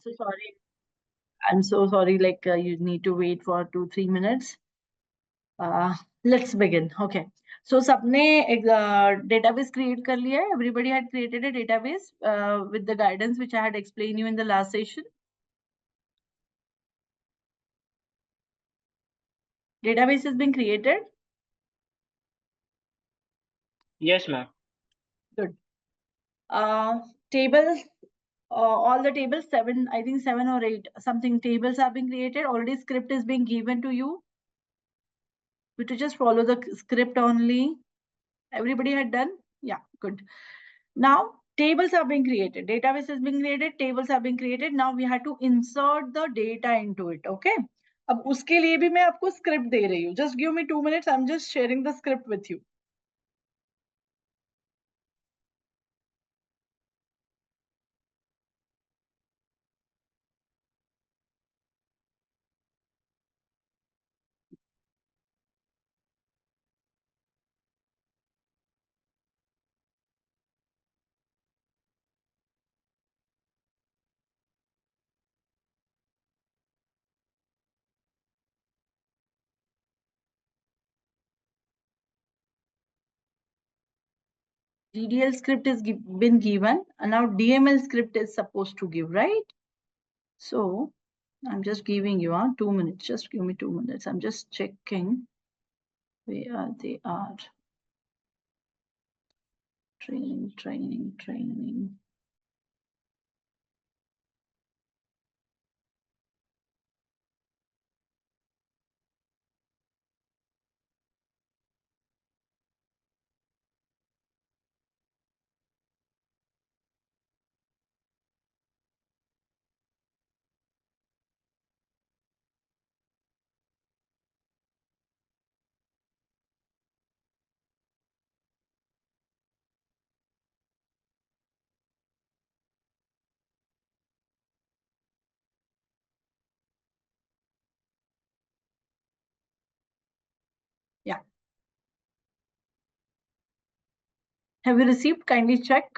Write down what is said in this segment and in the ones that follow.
so sorry. I'm so sorry. Like you need to wait for 2-3 minutes. Uh, let's begin. Okay. So सबने एक database create कर लिया है. Everybody had created a database with the guidance which I had explained you in the last session. Database has been created. Yes, ma'am. Good. Tables, all the tables, I think 7 or 8, something tables have been created. Already script is being given to you. We to just follow the script only. Everybody had done? Yeah, good. Now, tables are being created. Database has been created. Tables have been created. Now we have to insert the data into it. Okay. अब उसके लिए भी मैं आपको script दे रही हूँ. Just give me 2 minutes. I'm just sharing the script with you. GDL script is been given, and now DML script is supposed to give, right? So I'm just giving you 2 minutes. Just give me 2 minutes. I'm just checking where they are. Training. Yeah. Have you received? Kindly check.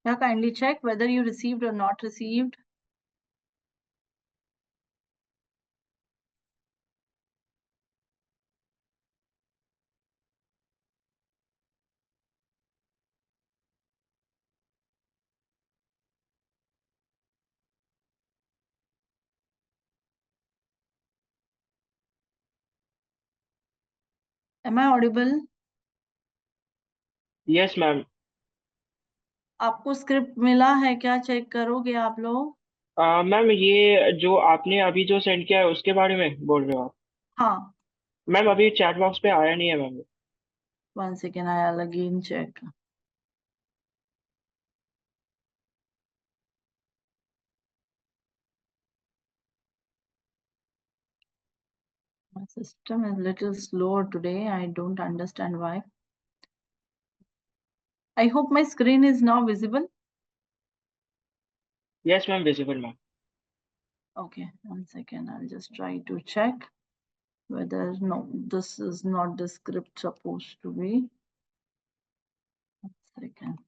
Yeah, kindly check whether you received or not received. Am I audible? Yes, ma'am. आपको script मिला है क्या? Check करोगे आप लोग? Ma'am, ये जो आपने अभी जो सेंड किया है उसके बारे में बोल रहे हो आप? हाँ. मैम, अभी चैट बॉक्स पे आया नहीं है ma'am. 1 second, I'll again check. My system is a little slower today. I don't understand why. I hope my screen is now visible. Yes, ma'am, visible, ma'am. Okay, 1 second. I'll just try to check whether no, this is not the script supposed to be. 1 second.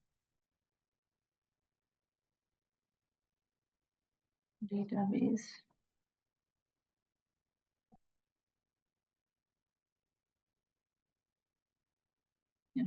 Database. Yeah.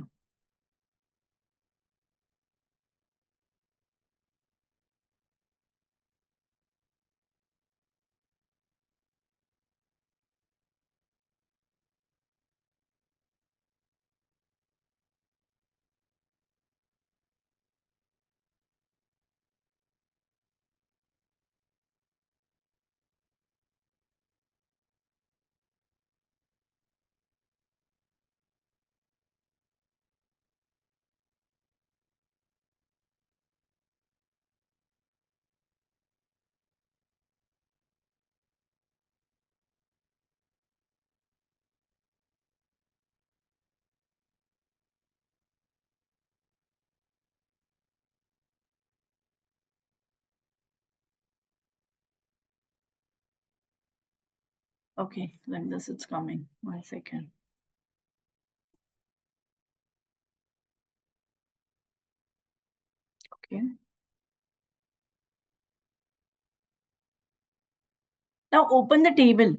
Okay, like this it's coming. 1 second. Okay. Now open the table.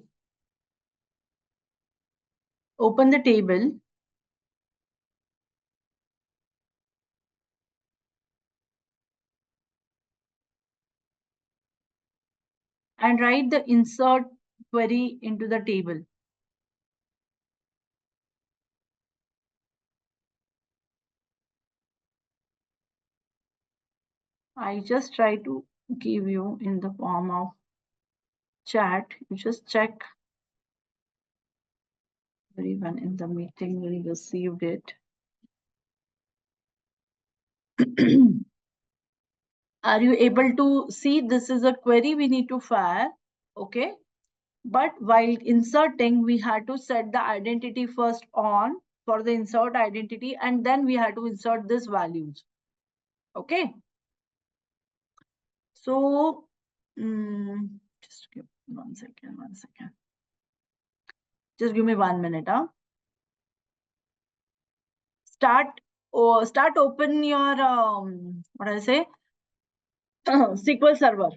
Open the table. And write the insert query into the table. I just try to give you in the form of chat. You just check everyone in the meeting will received it. Are you able to see this is a query we need to fire? Okay. But while inserting, we had to set the identity first on for the insert identity, and then we had to insert these values. Okay. So, just give 1 second, 1 second. Just give me 1 minute. Start open your, what I say, SQL Server.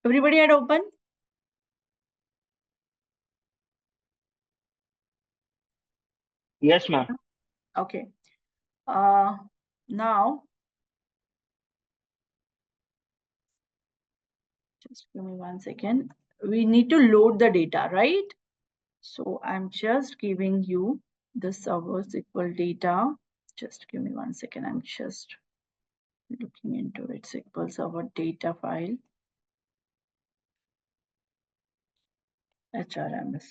Everybody had open? Yes, ma'am. Okay. Now, just give me 1 second. We need to load the data, right? So I'm just giving you the server SQL data. Just give me 1 second. I'm just looking into it. SQL Server data file. HRMS.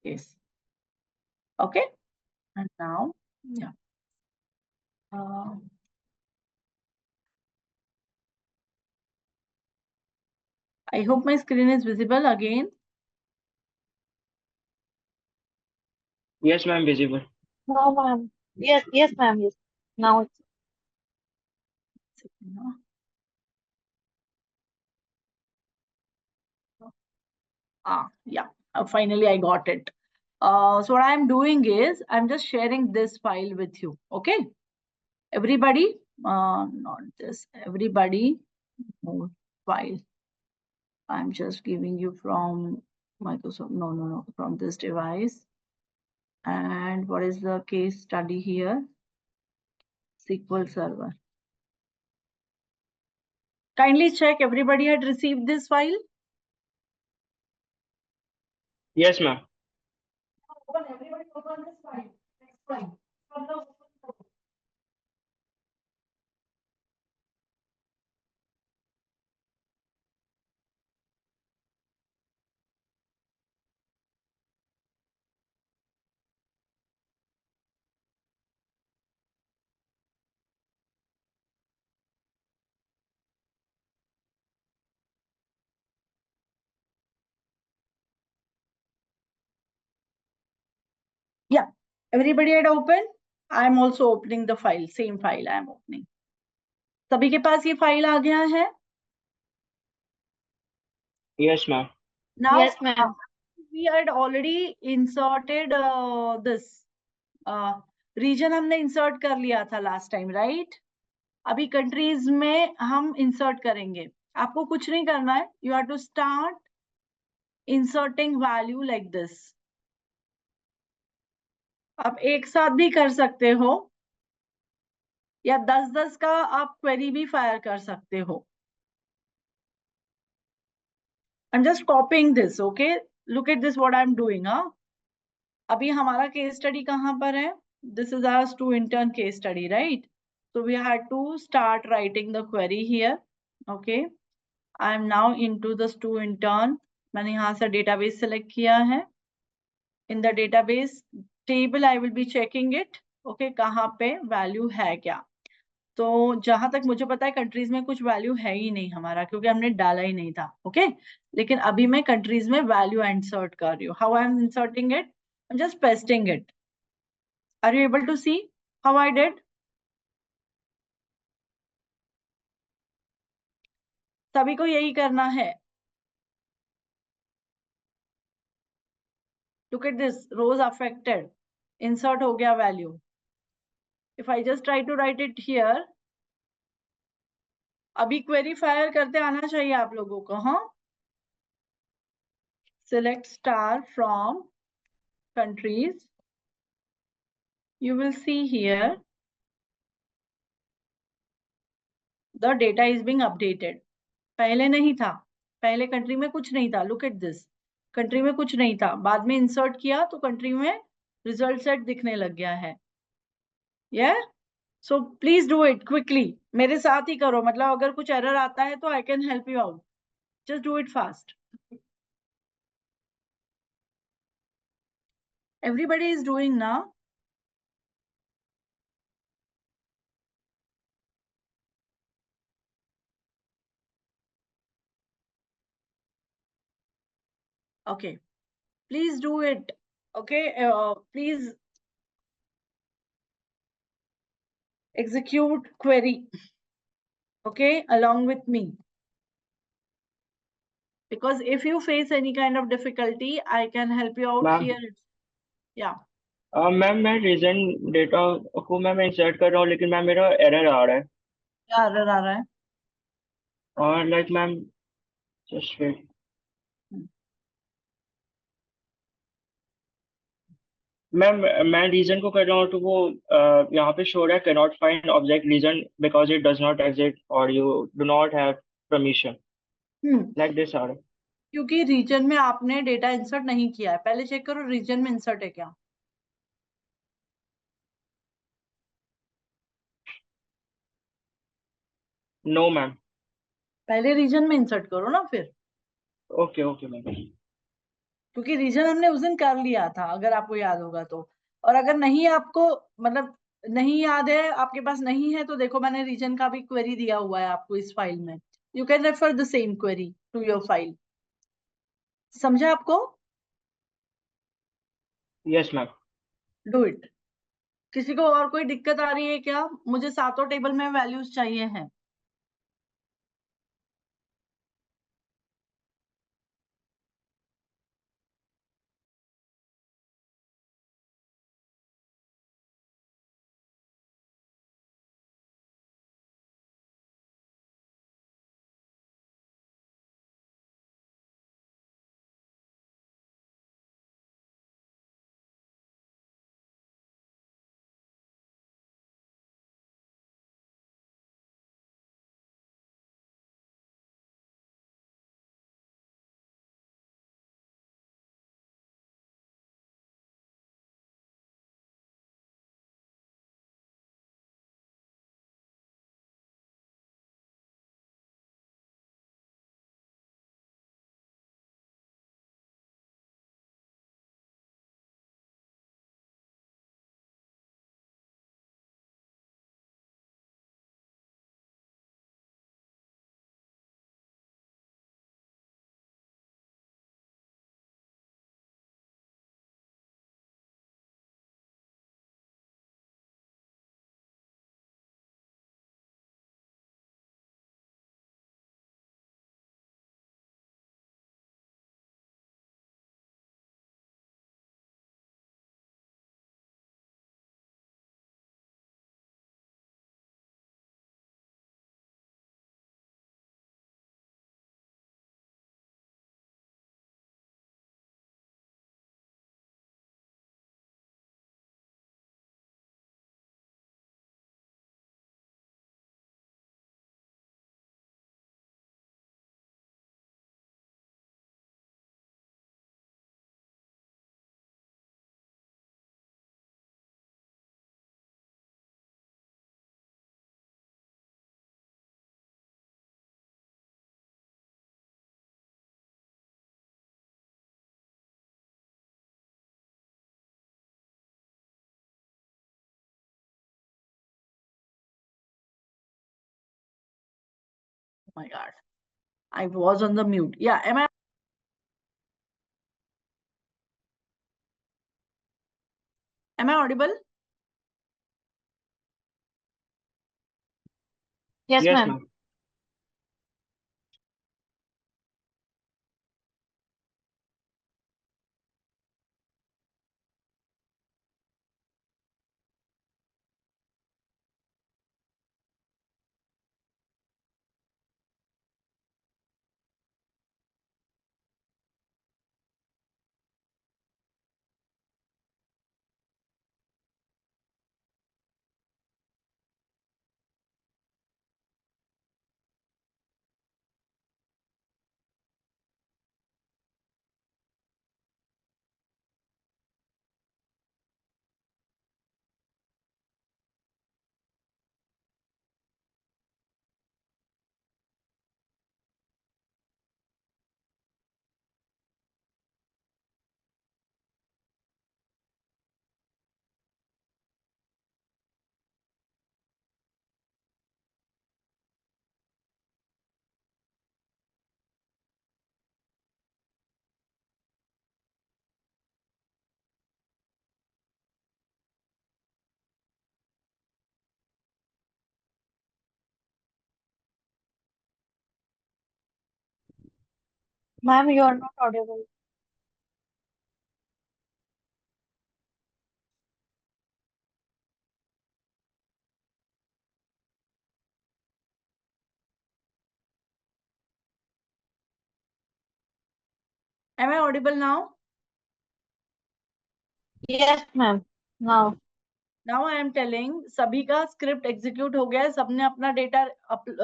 Yes. Okay. And now, yeah. I hope my screen is visible again. Yes, ma'am, visible. No, ma'am. Yes, ma'am. Yes. Now it's Yeah. Finally, I got it. So what I'm doing is I'm just sharing this file with you. Okay. Everybody, not this. Everybody, file. I'm just giving you from Microsoft. No, from this device. And what is the case study here? SQL Server. Kindly check everybody had received this file. Yes, ma'am. Everybody open this file. Next file. Yeah, everybody had opened. I'm also opening the file, same file I'm opening. सभी के पास ये file आ गया है? Yes, ma'am. Now, yes, ma'am. we had already inserted this region हमने insert कर लिया था last time, right? अभी countries में हम insert करेंगे. आपको कुछ नहीं करना है. You have to start inserting value like this. आप एक साथ भी कर सकते हो या 10-10 का आप क्वेरी भी फायर कर सकते हो. I'm just copying this, okay? Look at this, what I'm doing, huh? अभी हमारा case study कहाँ पर है? This is our to intern case study, right? So we had to start writing the query here, okay? I'm now into the to intern. मैंने यहाँ से database select किया है. In the database table, I will be checking it, okay? कहाँ पे value है क्या? तो जहां तक मुझे पता है कंट्रीज में कुछ वैल्यू है ही नहीं हमारा क्योंकि हमने डाला ही नहीं था. ओके लेकिन अभी मैं कंट्रीज में वैल्यू इंसर्ट कर रही हूँ. How I am inserting it? I am just pasting it. Are you able to see how I did? सभी को यही करना है. Look at this, rows affected, insert हो गया value. If I just try to write it here, अभी query fire करते आना चाहिए आप लोगों को. हाँ, select star from countries. You will see here the data is being updated. पहले नहीं था, पहले कंट्री में कुछ नहीं था. Look at this, कंट्री में कुछ नहीं था, बाद में इंसर्ट किया तो कंट्री में रिजल्ट सेट दिखने लग गया है. Yeah, so please do it quickly. मेरे साथ ही करो, मतलब अगर कुछ एरर आता है तो I can help you out. Just do it fast. Everybody is doing now. Okay, please do it. Okay, please execute query. Okay, along with me. Because if you face any kind of difficulty, I can help you out ma'am here. Yeah. Ma'am मैं reason data को मैं insert कर रहा हूँ, लेकिन ma'am मेरा error आ रहा है. क्या एरर आ रहा है? और like ma'am just wait. Ma'am मैं रीजन को कर रहा हूँ तो वो यहाँ पे शो रहा है cannot find object reason because it does not exist or you do not have permission, like this आ रहा है. क्योंकि रीजन में आपने डेटा इंसर्ट नहीं किया है. पहले चेक करो रीजन में इंसर्ट है क्या. No ma'am. पहले रीजन में इंसर्ट करो ना फिर, ओके ओके मैम. क्योंकि रीजन हमने उस दिन कर लिया था, अगर आपको याद होगा तो. और अगर नहीं आपको, मतलब नहीं याद है, आपके पास नहीं है, तो देखो मैंने रीजन का भी क्वेरी दिया हुआ है आपको इस फाइल में. You can refer the same query to your file. समझा आपको? Yes ma'am. Do it. किसी को और कोई दिक्कत आ रही है क्या? मुझे सातों टेबल में वैल्यूज चाहिए हैं. Oh my god, I was on the mute. Yeah, am I audible? Yes, yes ma'am. Ma'am. Ma'am, you are not audible. Am I audible now? Yes, ma'am. Now. Now I am telling, सभी का script execute हो गया है, सबने अपना data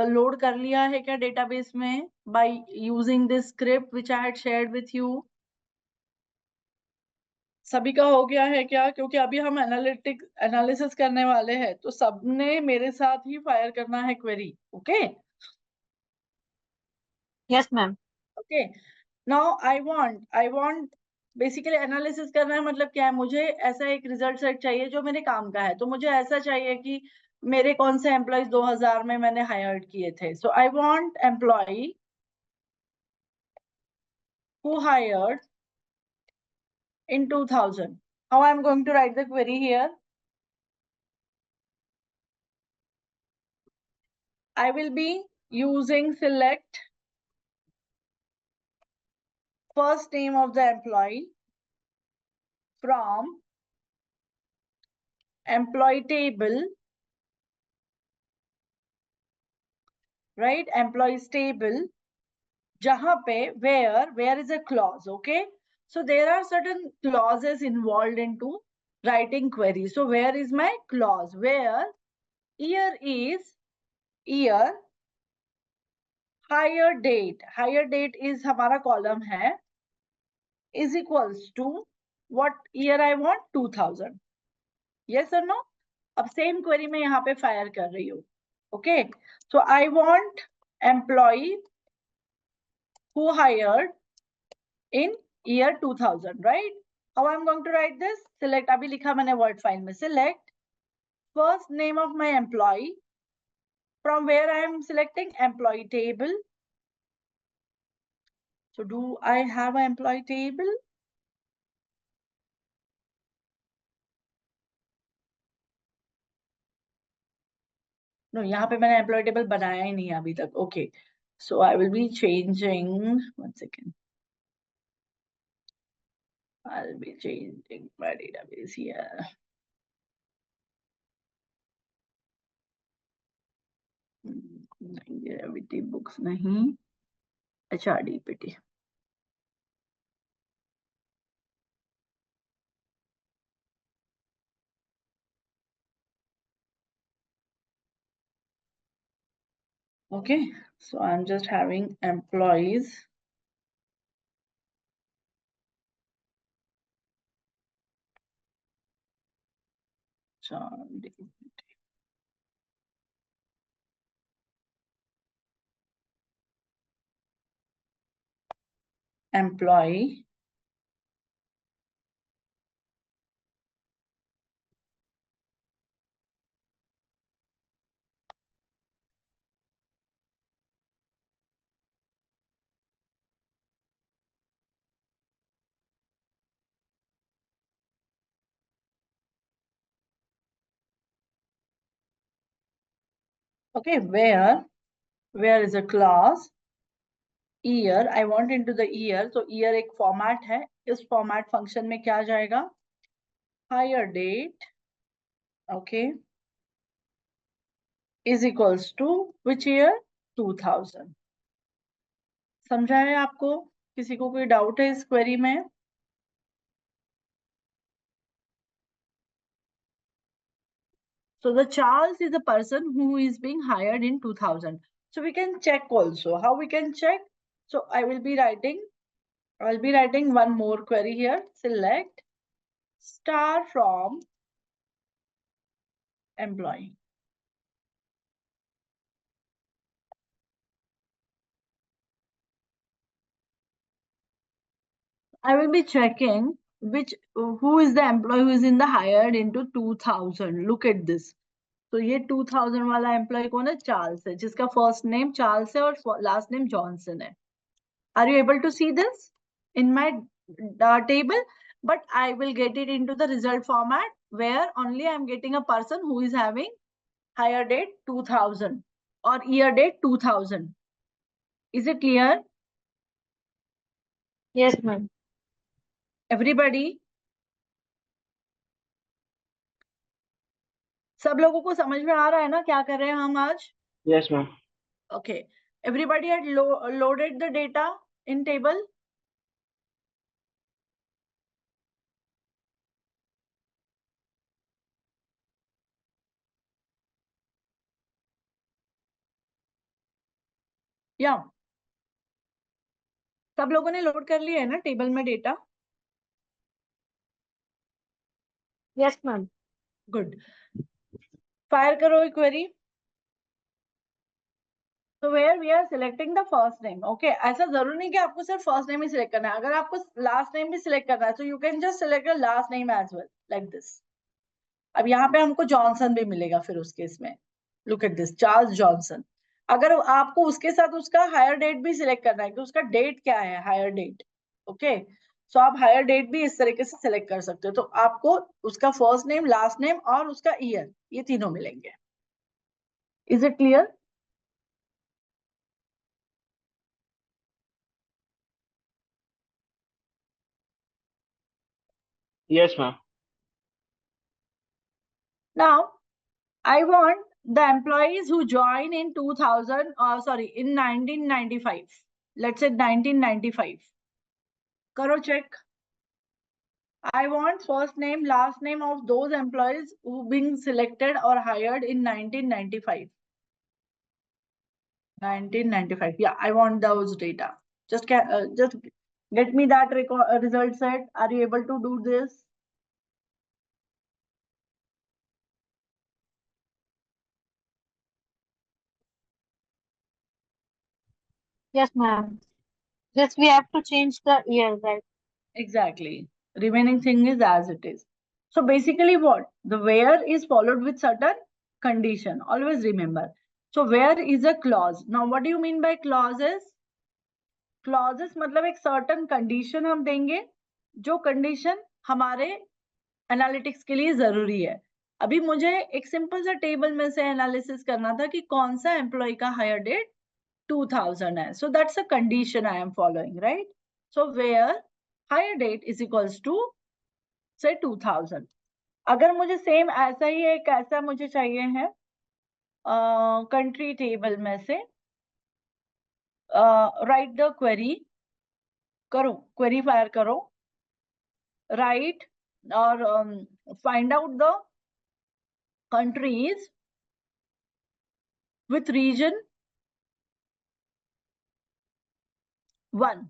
load कर लिया है क्या डेटाबेस में by using this script which I had shared with you? सभी का हो गया है क्या? क्योंकि अभी हम एनालिसिस करने वाले हैं, तो सबने मेरे साथ ही फायर करना है query. Okay Yes, ma'am. Okay. Now I want basically analysis करना है. मतलब क्या है, मुझे ऐसा एक रिजल्ट सेट चाहिए जो मेरे काम का है. तो मुझे ऐसा चाहिए कि मेरे कौन से एम्प्लॉयज 2000 में मैंने हायर्ड किए थे. So I want employ who hired in 2000. How I am going to write the query here? I will be using select first name of the employee from employee table, right? Employees table, jahan pe where is a clause. Okay, so there are certain clauses involved into writing query. So where is my clause? Where year is year, hire date is हमारा column है, is equals to what year I want? 2000. Yes or no? अब same query में यहाँ पे fire कर रही हूँ. Okay, so I want employ who hired in year 2000, right? How I am going to write this? Select, अभी लिखा मैंने वर्ड फाइल में, select first name of my employ from where I am selecting employee table. So do I have an employee table? No, यहाँ पे मैंने employee table बनाया ही नहीं है अभी तक. Okay, so I will be changing. One second. I'll be changing my database here. Gravity books नहीं, HRDPT. Okay, so I'm just having employees. Employee. Okay, where is a class? Year, I want into the year. So year एक format है. इस format function में क्या जाएगा? Hire date. Okay. Is equals to which year? 2000. समझा है आपको? किसी को कोई डाउट है इस क्वेरी में? So the Charles is a person who is being hired in 2000. So we can check also. How we can check? So I'll be writing one more query here. Select star from employee. I will be checking who is the employee who is in the hired into 2000. Look at this. तो ये 2000 वाला employ कौन है? Charles है, जिसका first name Charles है और last name Johnson है. Are you able to see this in my table? But I will get it into the result format where only I am getting a person who is having hire date 2000 or year date 2000. Is it clear? Yes, ma'am. Everybody, सब लोगों को समझ में आ रहा है ना क्या कर रहे हैं हम आज? Yes, ma'am. Okay. Everybody had loaded the data in table. Yeah. सब लोगों ने लोड कर लिया है ना टेबल में data? Yes, ma'am. Good. Fire करो एक query. So where we are selecting the first name. Okay. ऐसा जरूरी नहीं कि आपको सिर्फ फर्स्ट नेम ही सिलेक्ट करना है. अगर आपको लास्ट नेम भी सिलेक्ट करना है, so you can just select the last name as well, like this. अब यहाँ पे हमको जॉनसन भी मिलेगा फिर उस केस में. Look at this, Charles Johnson. अगर आपको उसके साथ उसका हायर डेट भी सिलेक्ट करना है कि उसका डेट क्या है, हायर डेट. ओके. सो आप हायर डेट भी इस तरीके से सिलेक्ट कर सकते हो. तो आपको उसका फर्स्ट नेम, लास्ट नेम और उसका ईयर, ये तीनों मिलेंगे. Is it clear? Yes, ma'am. Now I want the employees who join in 2000 in 1995. Let's say 1995. Karo check. I want first name, last name of those employees who been selected or hired in 1995. 1995. Yeah, I want those data. Just get me that result set. Are you able to do this? Yes, ma'am. Just we have to change the year, right? Exactly. Remaining thing is as it is. So basically what? The where is followed with certain condition. Always remember. So where is a clause. Now what do you mean by clauses? Clauses मतलब एक certain condition हम देंगे, जो condition हमारे analytics के लिए जरूरी है. अभी मुझे एक सिंपल सा टेबल में से एनालिसिस करना था कि कौन सा एम्प्लॉय का हायर डेट 2000 है. So that's a condition I am following, right? So where hire date is equals to say 2000. अगर मुझे सेम ऐसा ही एक ऐसा मुझे चाहिए है कंट्री टेबल में से, राइट द क्वेरी. करो क्वेरी फायर करो. राइट और find out the countries with region 1.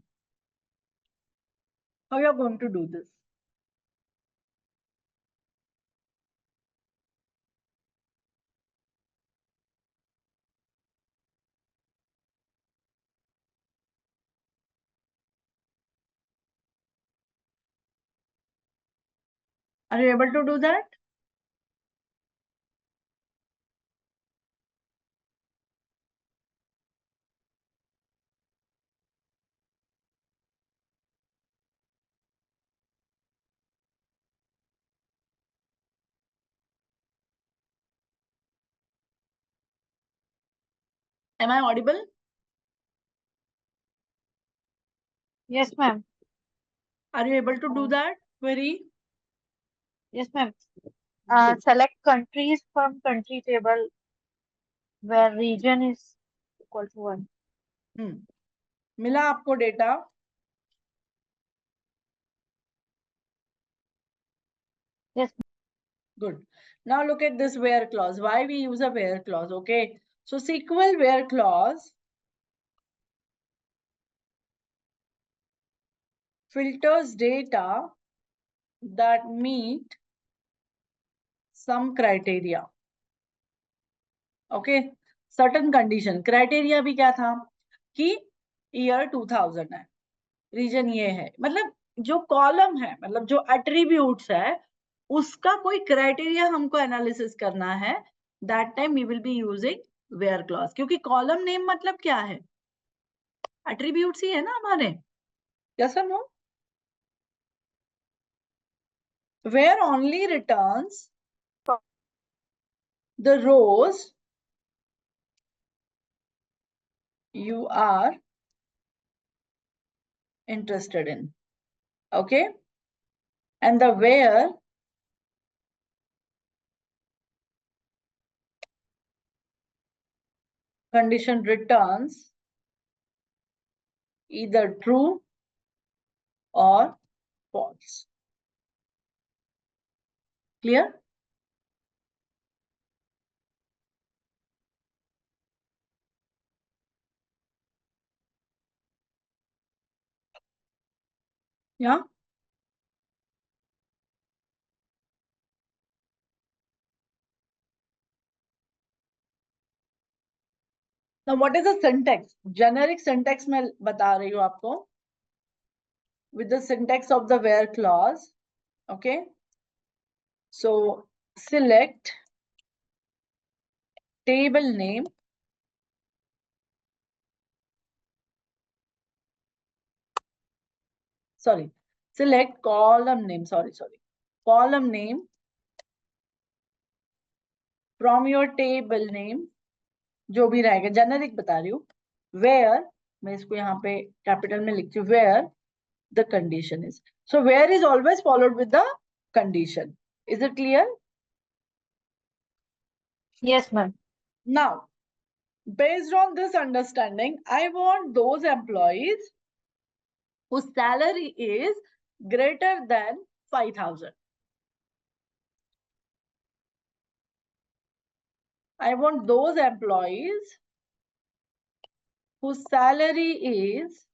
How you are going to do this? Are you able to do that? Am I audible? Yes, ma'am. Are you able to do that query? Yes, ma'am. Good. Select countries from country table where region is equal to 1. मिला आपको data? Yes. Good. Now look at this where clause. Why we use a where clause? Okay. So SQL where clause filters data that meet some criteria. Okay. Certain condition. Criteria भी क्या था कि year 2000 है, reason ये है. मतलब जो column है, मतलब जो एट्रीब्यूट्स है, उसका कोई क्राइटेरिया हमको एनालिसिस करना है. That time we will be using where clause. क्योंकि कॉलम नेम मतलब क्या है? एट्रीब्यूट्स ही है ना हमारे. यस और no? Where only returns the rows you are interested in. Okay. And the where condition returns either true or false. Clear? Yeah. Now, what is the syntax? Generic syntax मैं बता रही हूँ आपको. With the syntax of the where clause. Okay. So select table name. Sorry. Select column name. Sorry. Column name from your table name. जो भी रहेगा generic बता रही हूँ. Where मैं इसको यहाँ पे कैपिटल में लिखती हूँ. Where the condition is. So where is always followed with the condition. Is it clear? Yes, ma'am. Now, based on this understanding, I want those employees whose salary is greater than 5,000. I want those employees whose salary is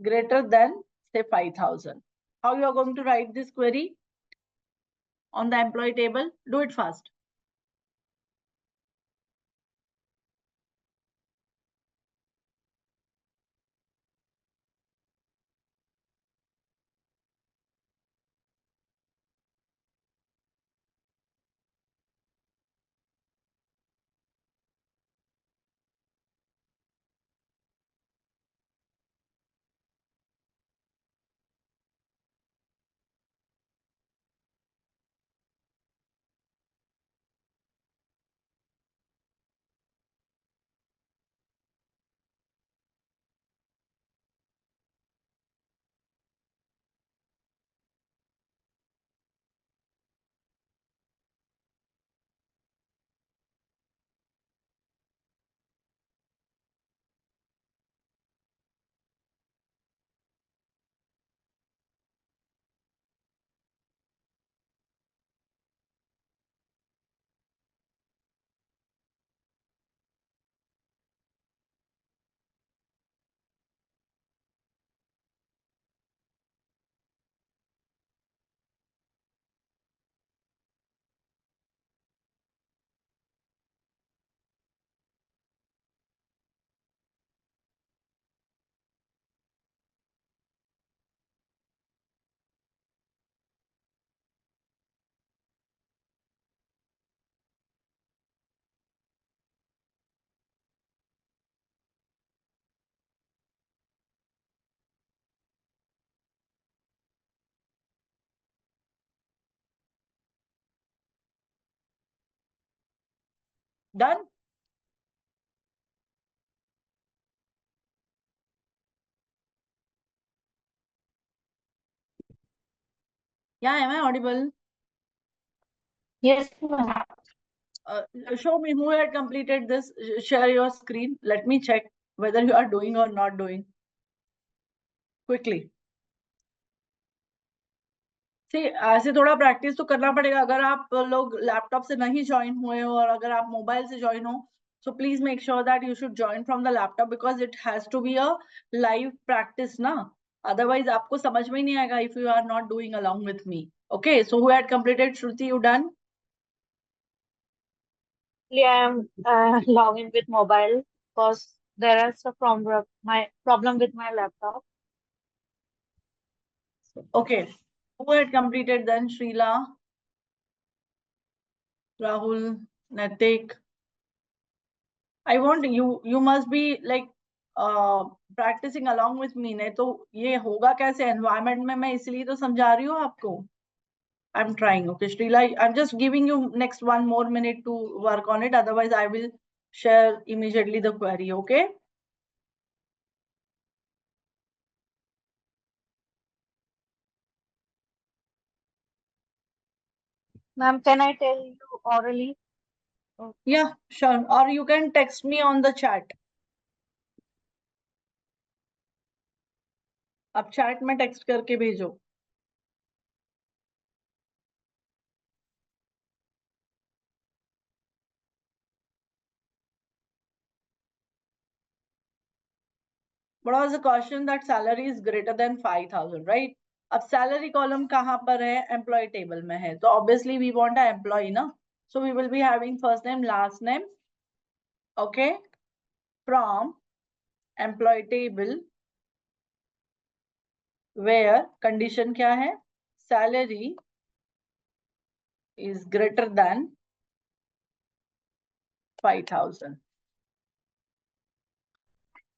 greater than, say, 5,000. How you are going to write this query on the employee table? Do it fast. Done? Yeah, am I audible? Yes, ma'am. Show me who had completed this. Share your screen. Let me check whether you are doing or not doing. Quickly. See, ऐसे थोड़ा practice तो करना पड़ेगा. अगर आप लोग laptop से नहीं ज्वाइन हुए हो और अगर आप मोबाइल से ज्वाइन हो, so please make sure that you should join from the laptop because it has to be a live practice ना. Otherwise आपको समझ में नहीं आएगा if you are not doing along with me. Okay, so who had completed? Shruti, you done? I am logging with mobile because there is a problem with my laptop. Okay, who had completed then? Srila, Rahul, Natik. I want you must be like practicing along with me. नहीं तो ये होगा कैसे environment में. मैं इसलिए तो समझा रही हूँ आपको. I'm trying. Okay, Srila, I'm just giving you next 1 more minute to work on it. Otherwise, I will share immediately the query. Okay. Ma'am, can I tell you orally? Yeah, sure. Or you can text me on the chat. आप chat में text करके भेजो. What was the question that salary is greater than 5,000, right? अब salary column कहाँ पर है? Employee table में है. So obviously we want an employee, ना? So we will be having first name, last name, okay, from employee table, where condition क्या है? Salary is greater than 5,000.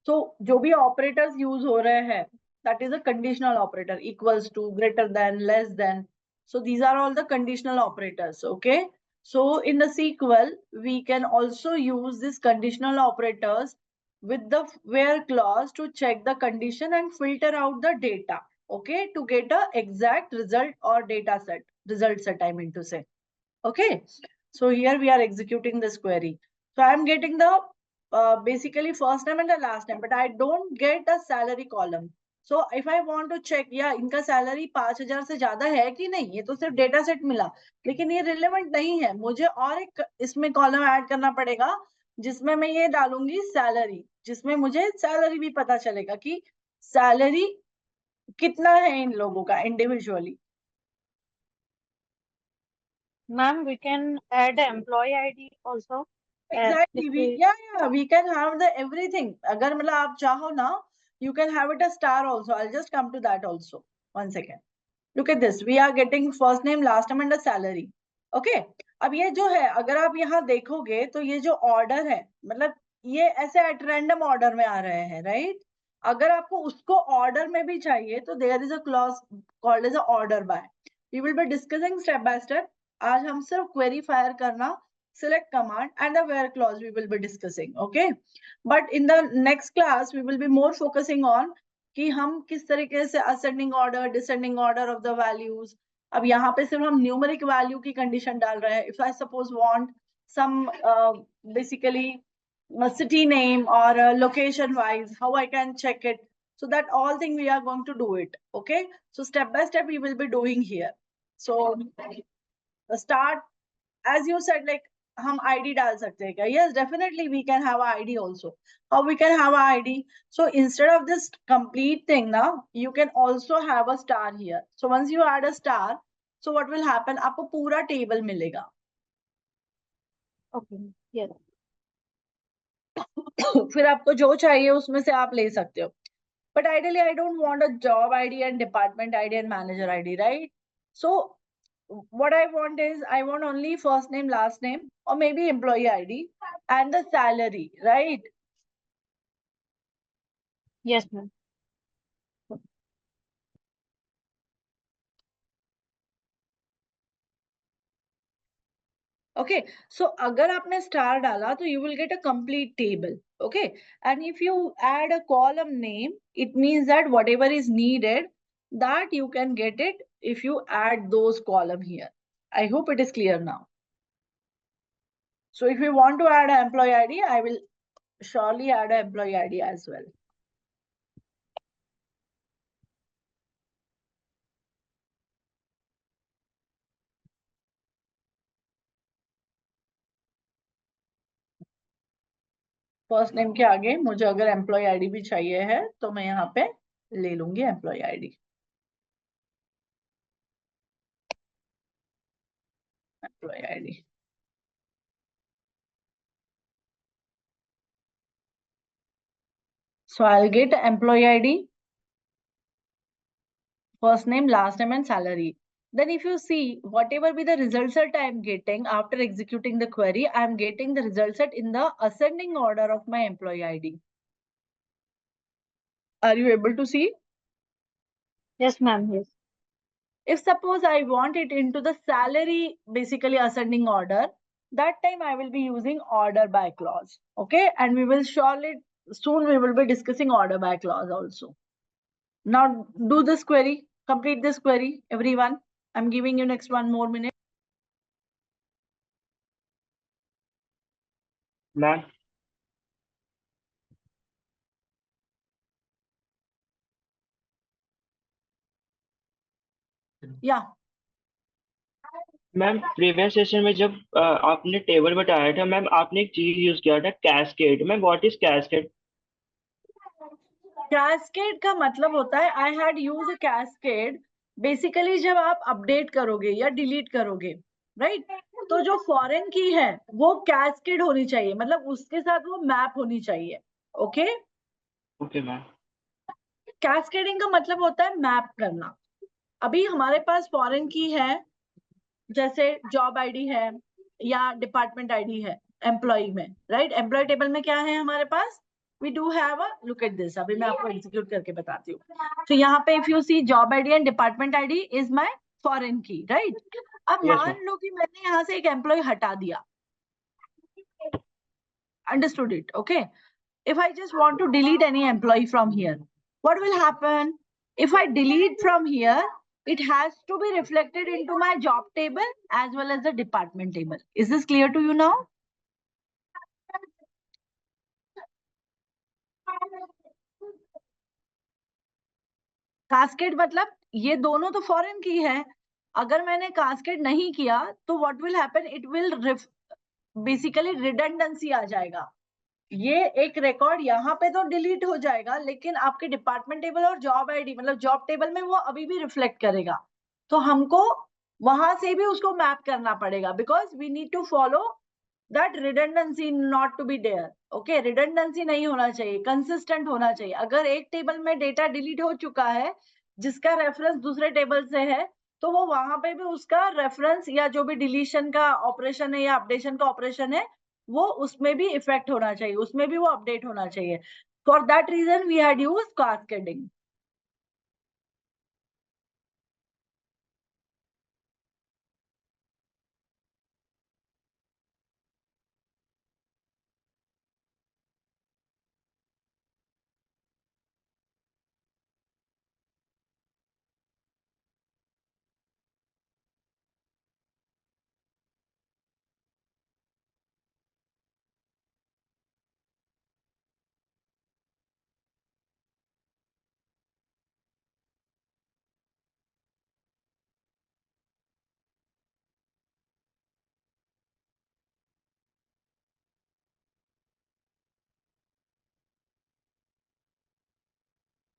So जो भी operators use हो रहे हैं, that is a conditional operator, equals to, greater than, less than. So these are all the conditional operators, okay? So in the SQL, we can also use these conditional operators with the where clause to check the condition and filter out the data, okay? To get a exact result or data set, result set I mean to say, okay? So here we are executing this query. So I'm getting the basically first name and the last name, but I don't get a salary column. So if I want to check, yeah, इनका salary 5,000 से ज्यादा है कि नहीं, ये तो सिर्फ data set मिला, लेकिन ये relevant नहीं है. मुझे और एक इसमें column add करना पड़ेगा, जिसमें मैं ये डालूंगी salary, जिसमें मुझे salary भी पता चलेगा कि salary कितना है इन लोगों का individually. Ma'am, we can add the employee ID also. Exactly. We can have the everything. अगर मतलब आप चाहो ना, you can have it a star also. I'll just come to that also. 1 second. Look at this. We are getting first name, last name and a salary. Okay. अब ये जो है, अगर आप यहाँ देखोगे तो ये जो order है, मतलब ये ऐसे at random order में आ रहे हैं, right? अगर आपको उसको order में भी चाहिए तो there is a clause called as a order by. We will be discussing step by step. आज हम सिर्फ query fire करना, select command and the where clause we will be discussing, okay? But in the next class we will be more focusing on कि हम किस तरीके से ascending order, descending order of the values. अब यहाँ पे सिर्फ हम numeric value की condition डाल रहे हैं. If I suppose want some basically a city name or a location wise, how I can check it. So that all thing we are going to do it, okay? So step by step we will be doing here. So start, as you said, like हम ID डाल सकते हैं क्या? Yes, definitely we can have a ID also. How we can have a ID? So instead of this complete thing now, you can also have a star here. So once you add a star, so what will happen? आपको पूरा table मिलेगा. Okay. Yes. फिर आपको जो चाहिए उसमें से आप ले सकते हो. But ideally, I don't want a job ID and department ID and manager ID, right? So what I want is I want only first name, last name, or maybe employee ID and the salary, right? Yes, ma'am. Okay, so अगर आपने star डाला तो you will get a complete table, okay? And if you add a column name, it means that whatever is needed, that you can get it if you add those column here. I hope it is clear now. So if you want to add an employee ID, I will surely add an employee ID as well. First name के आगे मुझे अगर employ ID भी चाहिए है तो मैं यहाँ पे ले लूंगी employ ID. Employ ID. So I'll get employee ID, first name, last name, and salary. Then if you see, whatever be the result set I am getting after executing the query, I am getting the result set in the ascending order of my employee ID. Are you able to see? Yes, ma'am. Yes. If suppose I want it into the salary, basically ascending order, that time I will be using order by clause. Okay. And we will surely soon we will be discussing order by clause also. Now do this query, complete this query, everyone. I'm giving you next 1 more minute. Ma'am, Yeah. Ma'am previous session में जब आपने table बताया था ma'am, आपने एक चीज use किया था cascade. Ma'am what is cascade? Cascade का मतलब होता है I had use a cascade. Basically जब आप अपडेट करोगे या डिलीट करोगे, राइट, तो जो फॉरेन की है वो कैस्केड होनी चाहिए, मतलब उसके साथ वो मैप होनी चाहिए। Okay, okay ma'am. कैस्केडिंग का मतलब होता है मैप करना। अभी हमारे पास फॉरेन की है, जैसे जॉब आईडी है या डिपार्टमेंट आईडी है एम्प्लॉय में, राइट। एम्प्लॉय टेबल में क्या है हमारे पास, we do have a look at this. अभी मैं आपको एग्जीक्यूट करके बताती हूँ। तो यहाँ पे if you see job ID and department ID is my foreign key, right. अब यस मान मैम। लो कि मैंने यहाँ से एक एम्प्लॉय हटा दिया, understood it, okay. If I just want to delete any employee from here, what will happen? If I delete from here, it has to be reflected into my job table as well as the department table. Is this clear to you now? Cascade मतलब ये दोनों तो foreign की है। अगर मैंने cascade नहीं किया तो what will happen, it will basically redundancy आ जाएगा। ये एक रिकॉर्ड यहाँ पे तो डिलीट हो जाएगा, लेकिन आपके डिपार्टमेंट टेबल और जॉब आईडी मतलब जॉब टेबल में वो अभी भी रिफ्लेक्ट करेगा। तो हमको वहां से भी उसको मैप करना पड़ेगा, because we need to follow that redundancy not to be there. Okay, redundancy नहीं होना चाहिए, कंसिस्टेंट होना चाहिए। अगर एक टेबल में डेटा डिलीट हो चुका है जिसका रेफरेंस दूसरे टेबल से है, तो वो वहां पे भी उसका रेफरेंस या जो भी डिलीशन का ऑपरेशन है या अपडेशन का ऑपरेशन है वो उसमें भी इफेक्ट होना चाहिए, उसमें भी वो अपडेट होना चाहिए। For that reason we had use cascading.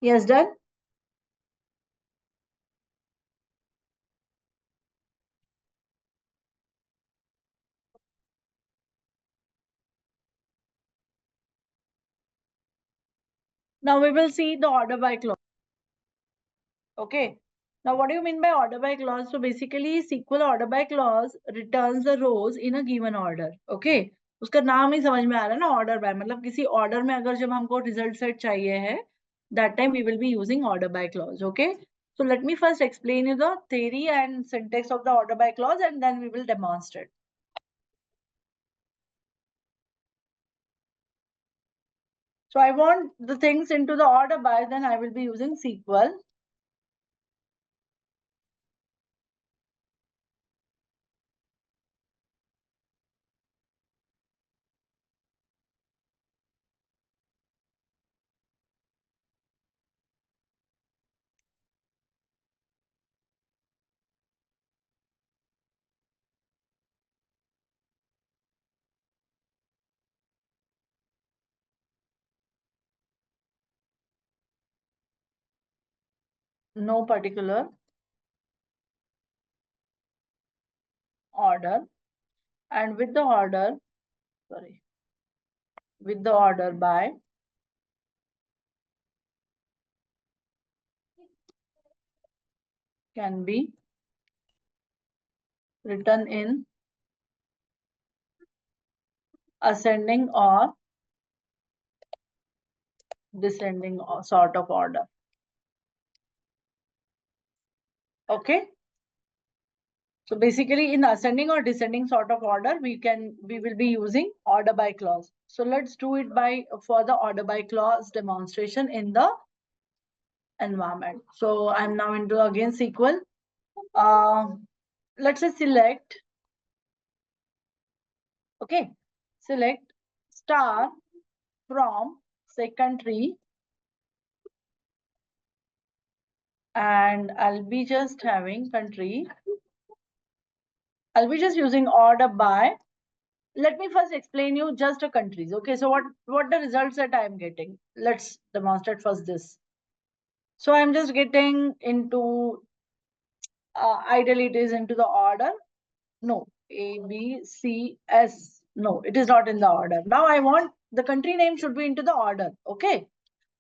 Yes, done. Now we will see the order by clause. Okay. Now what do you mean by order by clause? So basically SQL order by clause returns the rows in a given order. Okay. उसका नाम ही समझ में आ रहा है ना, order by मतलब किसी order में अगर जब हमको result set चाहिए है, that time we will be using order by clause. Okay. So let me first explain you the theory and syntax of the order by clause and then we will demonstrate. So I want the things into the order by, then I will be using SQL. No particular order, and with the order, sorry, with the order by can be written in ascending or descending sort of order. Okay. So basically in ascending or descending sort of order, we will be using order by clause. So let's do it for the order by clause demonstration in the environment. So I'm now into again SQL. Let's say select. Okay. Select star from, say, country, and I'll be just having country. I'll be just using order by. Let me first explain you just the countries. Okay, so what the results that I'm getting? Let's demonstrate first this. So I'm just getting into ideally it is into the order. No, A, B, C, S. No, it is not in the order. Now I want the country name should be into the order. Okay.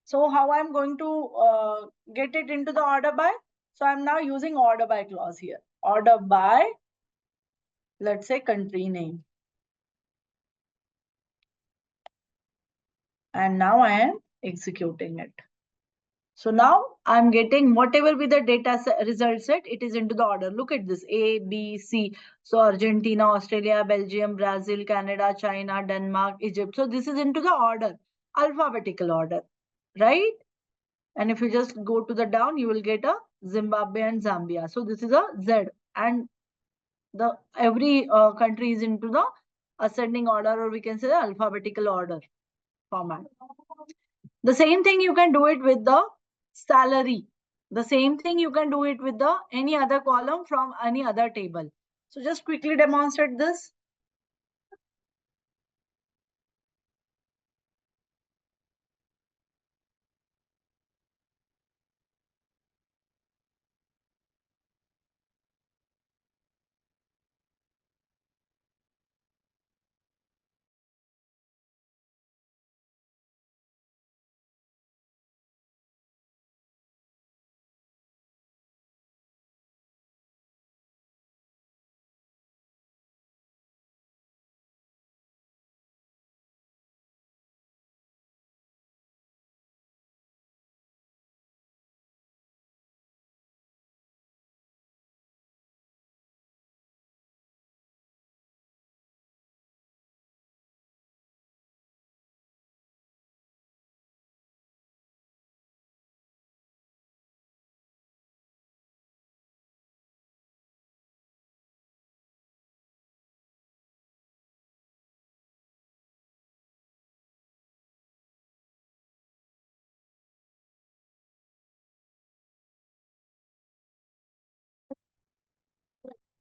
So how I'm going to get it into the order by? So I'm now using order by clause here. Order by, let's say, country name. And now I am executing it. So now I'm getting whatever be the data result set, it is into the order. Look at this, A, B, C. So Argentina, Australia, Belgium, Brazil, Canada, China, Denmark, Egypt. So this is into the order, alphabetical order, right? And if you just go to the down, you will get a Zimbabwe and Zambia. So this is a Z, and the every country is into the ascending order, or we can say the alphabetical order format. The same thing you can do it with the salary. The same thing you can do it with the any other column from any other table. So just quickly demonstrate this.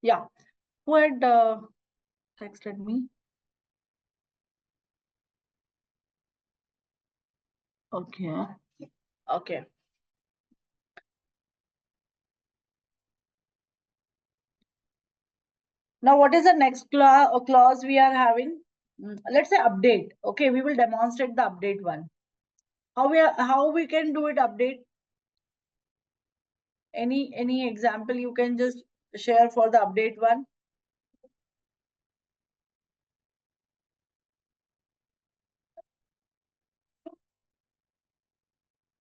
Yeah. Who had texted me? Okay. Okay. Now, what is the next clause we are having? Let's say update. Okay, we will demonstrate the update one. How we can do it update? Any example you can just share for the update one?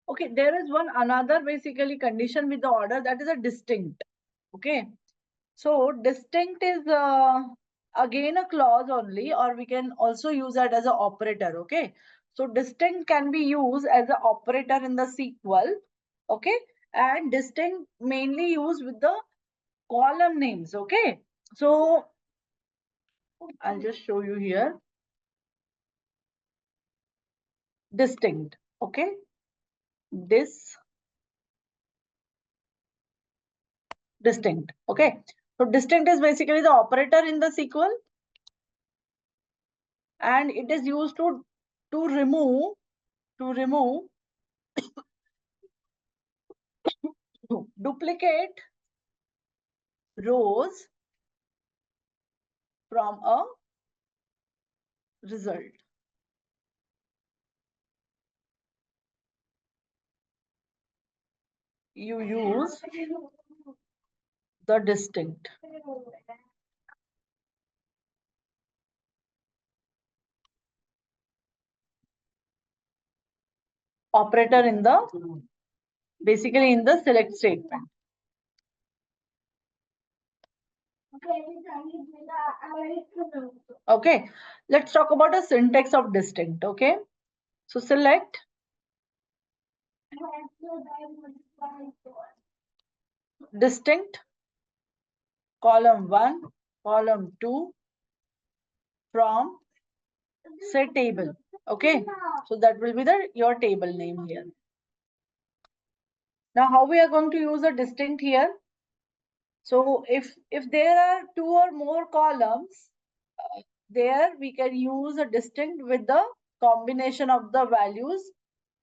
Okay, there is one another basically condition with the order, that is a distinct. Okay, so distinct is again a clause only, or we can also use that as an operator. Okay, so distinct can be used as an operator in the SQL. Okay, and distinct mainly used with the column names. Okay, so I'll just show you here. Distinct. Okay, distinct. Okay, so distinct is basically the operator in the SQL, and it is used to remove duplicate rows from a result. You use the distinct. Operator in the, basically in the select statement. Okay, let's talk about a syntax of distinct. Okay, so select distinct column 1, column 2 from say table. Okay, so that will be your table name here. Now, how we are going to use a distinct here? So if there are 2 or more columns, there we can use a distinct with the combination of the values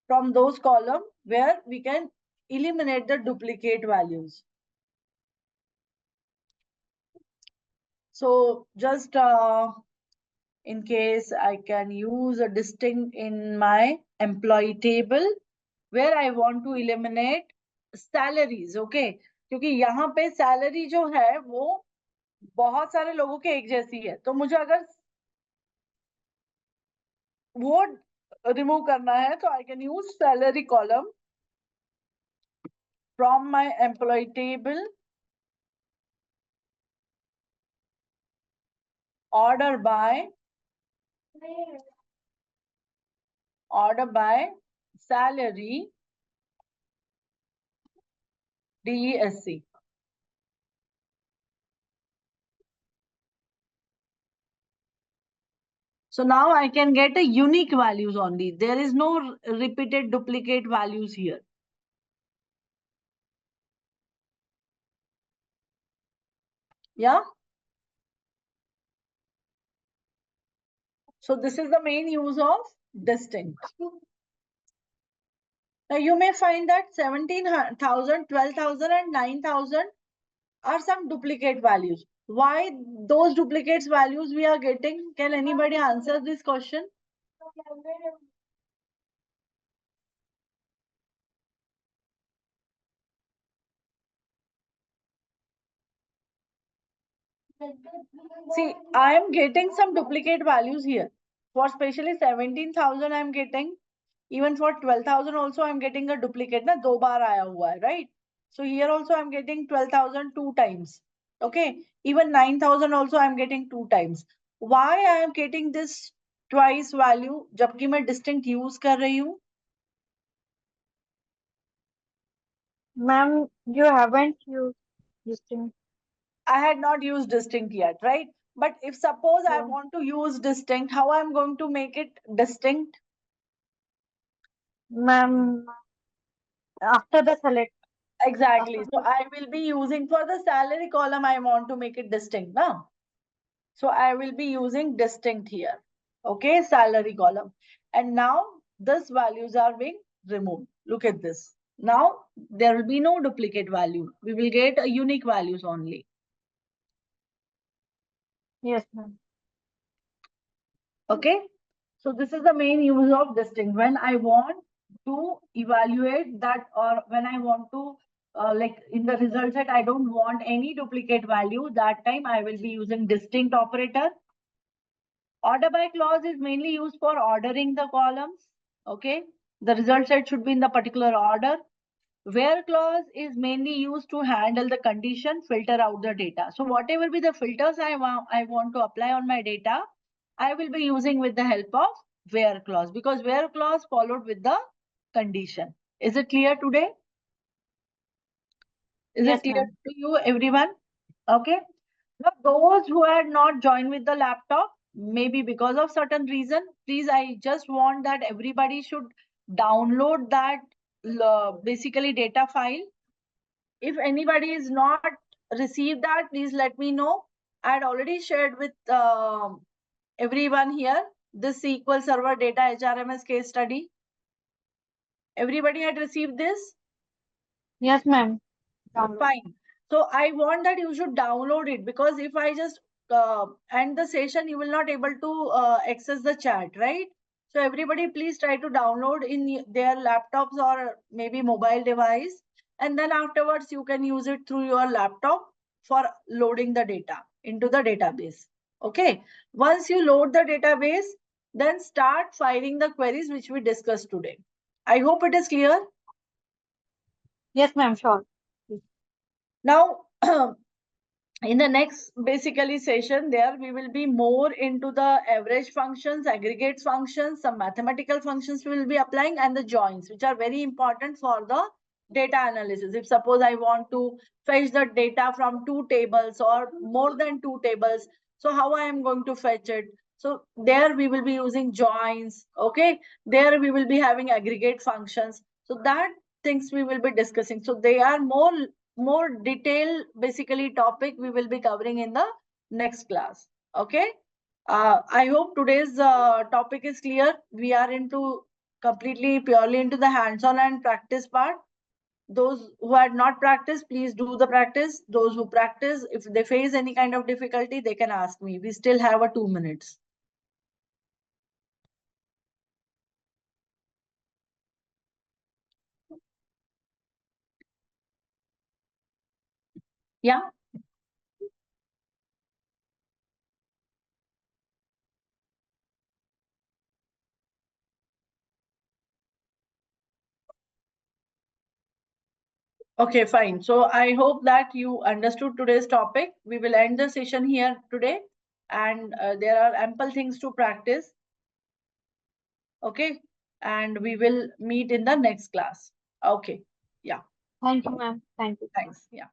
from those columns where we can eliminate the duplicate values. So just in case I can use a distinct in my employee table where I want to eliminate salaries. Okay, क्योंकि यहाँ पे salary जो है वो बहुत सारे लोगों के एक जैसी है, तो मुझे अगर वो रिमूव करना है तो I can use salary column from my employ table, order by salary DESC. So now I can get a unique values only. There is no repeated duplicate values here. Yeah. So this is the main use of distinct. Now you may find that 17,000, 12,000 and 9,000 are some duplicate values. Why those duplicates values we are getting? Can anybody answer this question? See, I am getting some duplicate values here. For especially 17,000 I am getting. Even for 12,000 also I am getting a duplicate. Na, do baar aaya hua hai, right? So here also I am getting 12,000 two times. Okay. Even 9,000 also I am getting two times. Why I am getting this twice value जबकि मैं distinct use कर रही हूँ? Ma'am, you haven't used distinct. I had not used distinct yet, right? But if suppose I Yeah. want to use distinct, how I'm going to make it distinct? Ma'am, after the select. Exactly. So I will be using for the salary column, I want to make it distinct now. So I will be using distinct here. Okay, salary column. And now this values are being removed. Look at this. Now there will be no duplicate value. We will get a unique values only. Yes, ma'am. Okay. So this is the main use of distinct. When I want to evaluate that, or when I want to like in the result set, I don't want any duplicate value. That time I will be using distinct operator. Order by clause is mainly used for ordering the columns. Okay. The result set should be in the particular order. Where clause is mainly used to handle the condition, filter out the data. So whatever be the filters I want to apply on my data, I will be using with the help of where clause, because where clause followed with the condition. Is it clear today? Is Yes, it clear ma'am. to you, everyone? Okay. Now, those who had not joined with the laptop, maybe because of certain reason, please, I just want that everybody should download that basically data file. If anybody is not received that, please let me know. I had already shared with everyone here this SQL Server Data HRMS case study. Everybody had received this? Yes, ma'am. Fine. So I want that you should download it, because if I just end the session, you will not able to access the chat, right? So everybody please try to download in their laptops or maybe mobile device. And then afterwards you can use it through your laptop for loading the data into the database. Okay. Once you load the database, then start filing the queries which we discussed today. I hope it is clear. Yes, ma'am. Sure. Now, in the next basically session, there we will be more into the average functions, aggregate functions, some mathematical functions we will be applying, and the joins, which are very important for the data analysis. If suppose I want to fetch the data from two tables or more than two tables, so how I am going to fetch it? So there we will be using joins. Okay, there we will be having aggregate functions. So that things we will be discussing. So they are more detailed basically topic we will be covering in the next class. Okay. I hope today's topic is clear. We are into completely purely into the hands-on and practice part. Those who had not practiced, please do the practice. Those who practice, if they face any kind of difficulty, they can ask me. We still have a 2 minutes. Yeah. Okay, fine. So I hope that you understood today's topic. We will end the session here today, and there are ample things to practice. Okay, and we will meet in the next class. Okay, yeah. Thank you, ma'am. Thank you. Thanks. Yeah.